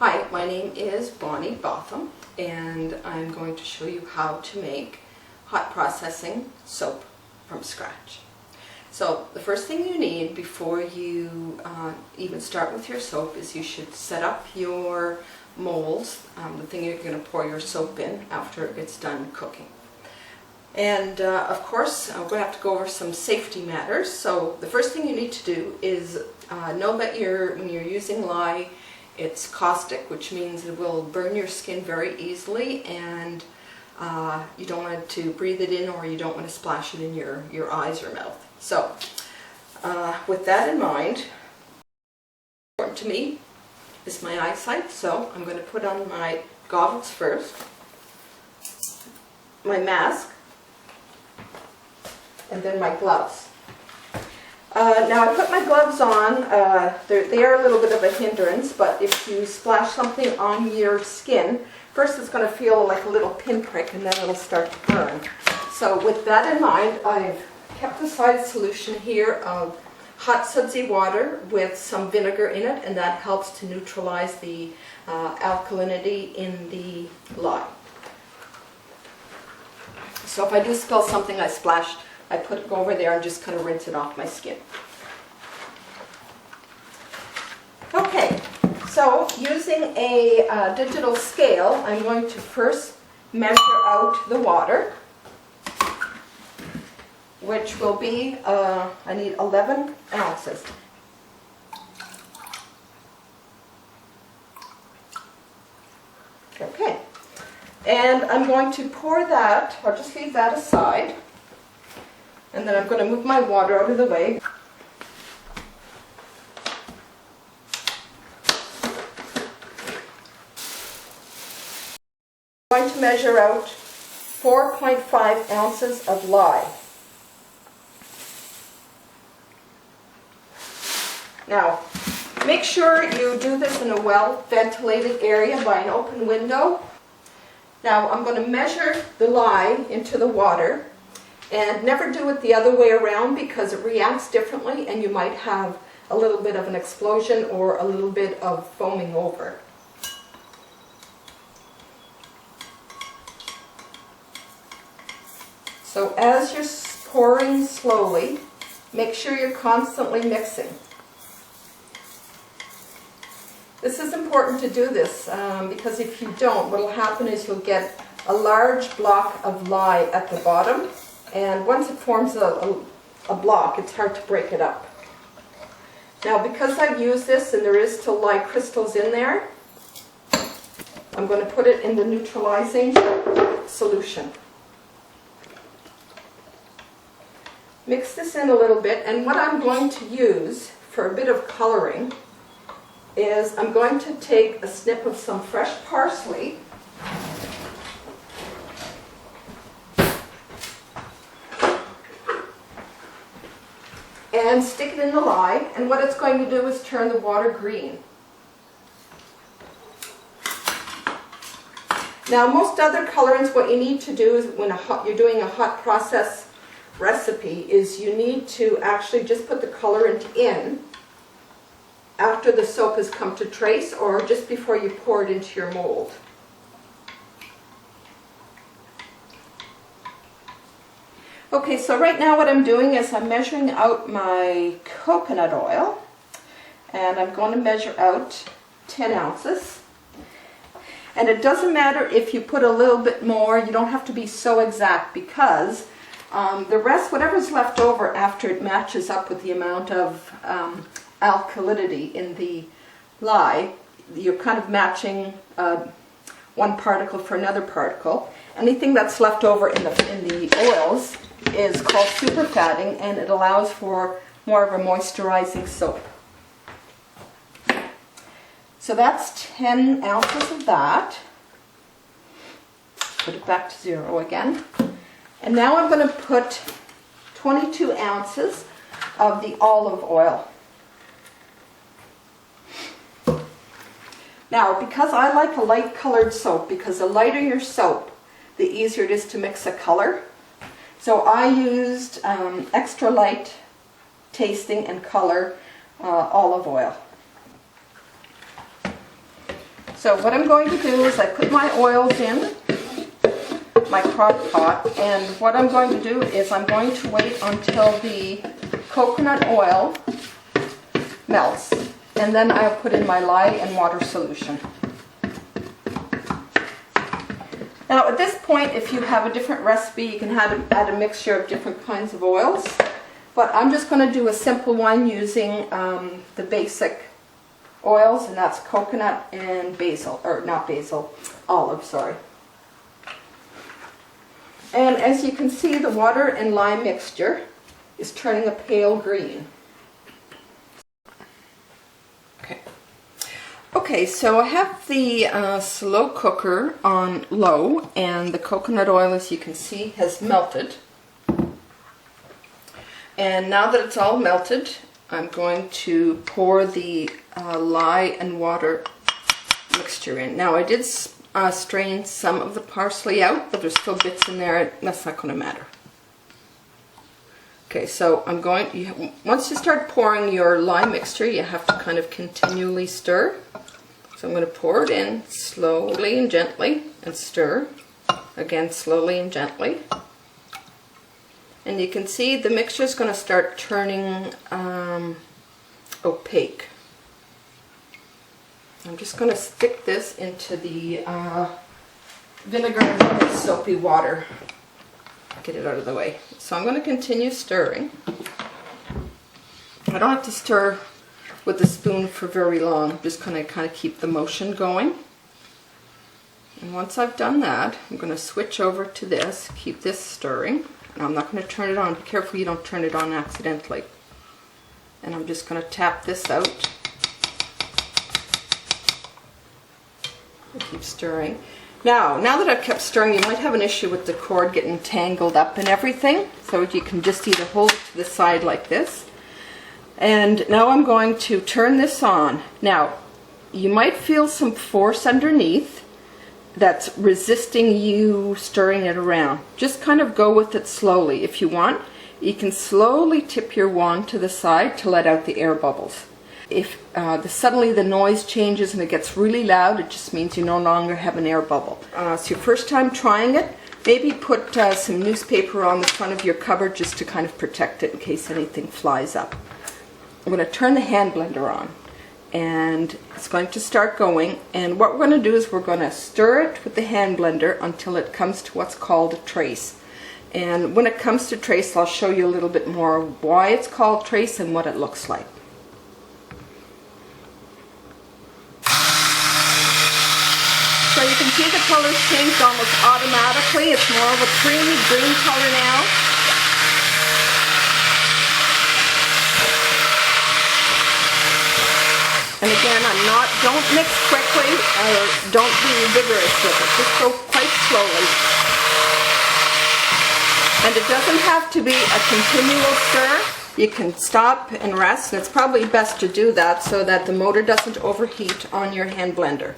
Hi, my name is Bonnie Botham, and I'm going to show you how to make hot processing soap from scratch. So the first thing you need before you even start with your soap is you should set up your molds, the thing you're going to pour your soap in after it's done cooking. And of course, we're going to have to go over some safety matters. So the first thing you need to do is know that when you're using lye, it's caustic, which means it will burn your skin very easily, and you don't want to breathe it in, or you don't want to splash it in your eyes or mouth. So with that in mind, important to me is my eyesight, so I'm going to put on my goggles first, my mask, and then my gloves. Now I put my gloves on. They are a little bit of a hindrance, but if you splash something on your skin, first it's going to feel like a little pinprick, and then it'll start to burn. So with that in mind, I've kept aside a solution here of hot sudsy water with some vinegar in it, and that helps to neutralize the alkalinity in the lye. So if I do spill something I splashed, I put it over there and just kind of rinse it off my skin. Okay, so using a digital scale, I'm going to first measure out the water, which will be, I need 11 ounces. Okay, and I'm going to pour that, or just leave that aside. And then I'm going to move my water out of the way. I'm going to measure out 4.5 ounces of lye. Now, make sure you do this in a well-ventilated area by an open window. Now, I'm going to measure the lye into the water. And never do it the other way around, because it reacts differently and you might have a little bit of an explosion or a little bit of foaming over. So as you're pouring slowly, make sure you're constantly mixing. This is important to do this because if you don't, what will happen is you'll get a large block of lye at the bottom. And once it forms a block, it's hard to break it up. Now, because I've used this and there is still lye crystals in there, I'm going to put it in the neutralizing solution. Mix this in a little bit, and what I'm going to use for a bit of coloring is I'm going to take a snip of some fresh parsley, and stick it in the lye, and what it's going to do is turn the water green. Now, most other colorants, what you need to do is when you're doing a hot process recipe is you need to actually just put the colorant in after the soap has come to trace, or just before you pour it into your mold. Okay, so right now what I'm doing is I'm measuring out my coconut oil, and I'm going to measure out 10 ounces. And it doesn't matter if you put a little bit more, you don't have to be so exact, because the rest, whatever's left over after it matches up with the amount of alkalinity in the lye, you're kind of matching one particle for another particle. Anything that's left over in the oils is called superfatting, and it allows for more of a moisturizing soap. So that's 10 ounces of that. Put it back to 0 again. And now I'm going to put 22 ounces of the olive oil. Now, because I like a light colored soap, because the lighter your soap, the easier it is to mix a color. So I used extra light tasting and color olive oil. So what I'm going to do is I put my oils in my crock pot, and what I'm going to do is I'm going to wait until the coconut oil melts, and then I'll put in my lye and water solution. Now at this point, if you have a different recipe, you can add a mixture of different kinds of oils, but I'm just going to do a simple one using the basic oils, and that's coconut and basil, or not basil, olive, sorry. And as you can see, the water and lime mixture is turning a pale green. Okay, so I have the slow cooker on low, and the coconut oil, as you can see, has melted. And now that it's all melted, I'm going to pour the lye and water mixture in. Now I did strain some of the parsley out, but there's still bits in there. That's not going to matter. Okay, so I'm going, once you start pouring your lye mixture, you have to kind of continually stir. So I'm going to pour it in slowly and gently and stir. Again, slowly and gently. And you can see the mixture is going to start turning opaque. I'm just going to stick this into the vinegar and soapy water. Get it out of the way. So I'm going to continue stirring. I don't have to stir with the spoon for very long. I'm just going to kind of keep the motion going. And once I've done that, I'm going to switch over to this, keep this stirring. Now I'm not going to turn it on. Be careful you don't turn it on accidentally. And I'm just going to tap this out. Keep stirring. Now that I've kept stirring, you might have an issue with the cord getting tangled up and everything. So you can just either hold it to the side like this. And now I'm going to turn this on. Now, you might feel some force underneath that's resisting you stirring it around. Just kind of go with it slowly. If you want, you can slowly tip your wand to the side to let out the air bubbles. If suddenly the noise changes and it gets really loud, it just means you no longer have an air bubble. It's your first time trying it. Maybe put some newspaper on the front of your cupboard just to kind of protect it in case anything flies up. I'm going to turn the hand blender on, and it's going to start going, and what we're going to do is we're going to stir it with the hand blender until it comes to what's called a trace. And when it comes to trace, I'll show you a little bit more why it's called trace and what it looks like. So you can see the color's changed almost automatically. It's more of a creamy green color now. And again, don't mix quickly or don't be vigorous with it. Just go quite slowly. And it doesn't have to be a continual stir. You can stop and rest, and it's probably best to do that so that the motor doesn't overheat on your hand blender.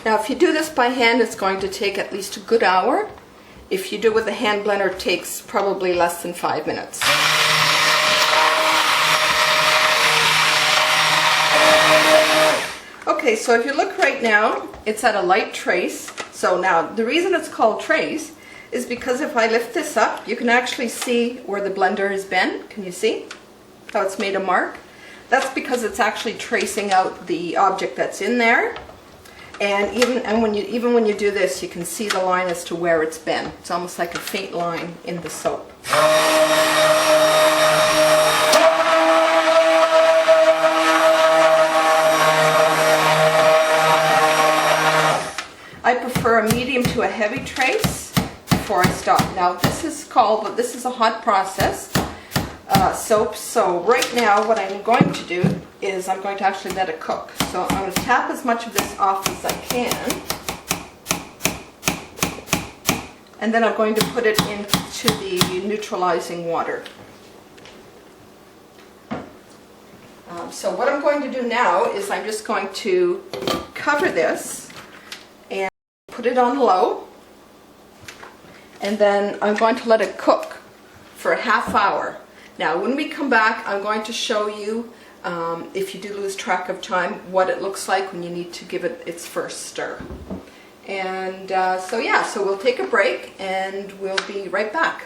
Now if you do this by hand, it's going to take at least a good hour. If you do it with a hand blender, it takes probably less than 5 minutes. Okay, so if you look right now, it's at a light trace. So now the reason it's called trace is because if I lift this up, you can actually see where the blender has been. Can you see how it's made a mark? That's because it's actually tracing out the object that's in there. And even when you do this, you can see the line as to where it's been. It's almost like a faint line in the soap. I prefer a medium to a heavy trace before I stop. Now this is a hot process soap. So right now what I'm going to do is I'm going to actually let it cook. So I'm going to tap as much of this off as I can. And then I'm going to put it into the neutralizing water. So what I'm going to do now is I'm just going to cover this and put it on low. And then I'm going to let it cook for a half hour. Now when we come back, I'm going to show you, if you do lose track of time, what it looks like when you need to give it its first stir. And so yeah, so we'll take a break and we'll be right back.